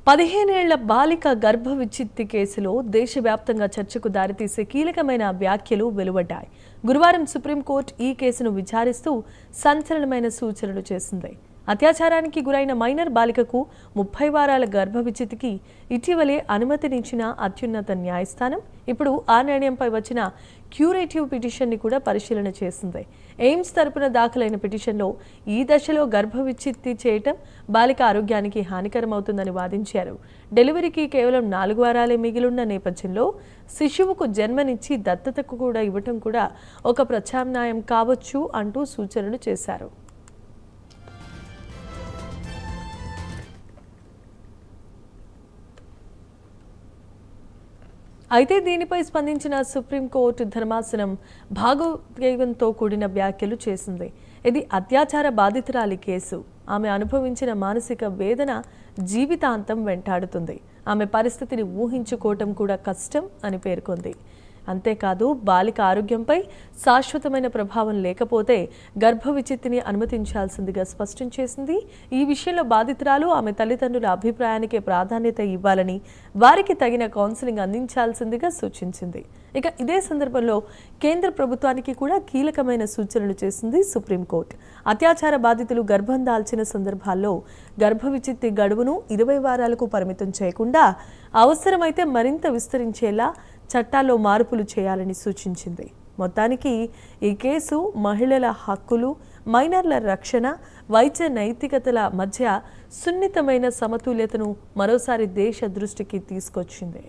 15 ఏళ్ల బాలిక గర్భ విచ్ఛిత్తి కేసులో దేశవ్యాప్తంగా చర్చకు దారితీసే కీలకమైన వ్యాఖ్యలు వెలువడ్డాయి. గురువారం సుప్రీంకోర్టు ఈ కేసును విచారిస్తూ సంచలనమైన సూచనలు చేసింది. అత్యాచారానికి గురైన మైనర్ బాలికకు 30 వారాల గర్భ విచ్ఛిత్తికి ఇటీవలే అనుమతినిచ్చిన అత్యున్నత న్యాయస్థానం ఇప్పుడు ఆ నిర్ణయంపై వచ్చిన క్యూరేటివ్ పిటిషన్ని కూడా పరిశీలన చేసింది. ఎయిమ్స్ తరపున దాఖలైన పిటిషన్లో ఈ దశలో గర్భ విచ్ఛిత్తి చేయటం బాలిక ఆరోగ్యానికి హానికరమవుతుందని వాదించారు. డెలివరీకి కేవలం 4 వారాలే మిగిలిన్న నేపథ్యంలో శిశువుకు జన్మనిచ్చి దత్తతకు కూడా ఇవ్వటం కూడా ఒక ప్రత్యామ్నాయం కావచ్చు అంటూ సూచనలు చేశారు. అయితే దీనిపై స్పందించిన సుప్రీంకోర్టు ధర్మాసనం భావోద్వేగంతో కూడిన వ్యాఖ్యలు చేసింది. ఇది అత్యాచార బాధితురాలి కేసు. ఆమె అనుభవించిన మానసిక వేదన జీవితాంతం వెంటాడుతుంది. ఆమె పరిస్థితిని ఊహించుకోవటం కూడా కష్టం అని పేర్కొంది. అంతేకాదు బాలిక ఆరోగ్యంపై శాశ్వతమైన ప్రభావం లేకపోతే గర్భ విచ్ఛిత్తిని అనుమతించాల్సిందిగా స్పష్టం చేసింది. ఈ విషయంలో బాధితురాలు ఆమె తల్లిదండ్రుల అభిప్రాయానికే ప్రాధాన్యత ఇవ్వాలని, వారికి తగిన కౌన్సిలింగ్ అందించాల్సిందిగా సూచించింది. ఇక ఇదే సందర్భంలో కేంద్ర ప్రభుత్వానికి కూడా కీలకమైన సూచనలు చేసింది సుప్రీంకోర్టు. అత్యాచార బాధితులు గర్భం దాల్చిన సందర్భాల్లో గర్భ విచ్ఛిత్తి గడువును 20 వారాలకు పరిమితం చేయకుండా అవసరమైతే మరింత విస్తరించేలా చట్టాల్లో మార్పులు చేయాలని సూచించింది. మొత్తానికి ఈ కేసు మహిళల హక్కులు, మైనర్ల రక్షణ, వైద్య నైతికతల మధ్య సున్నితమైన సమతుల్యతను మరోసారి దేశ దృష్టికి తీసుకొచ్చింది.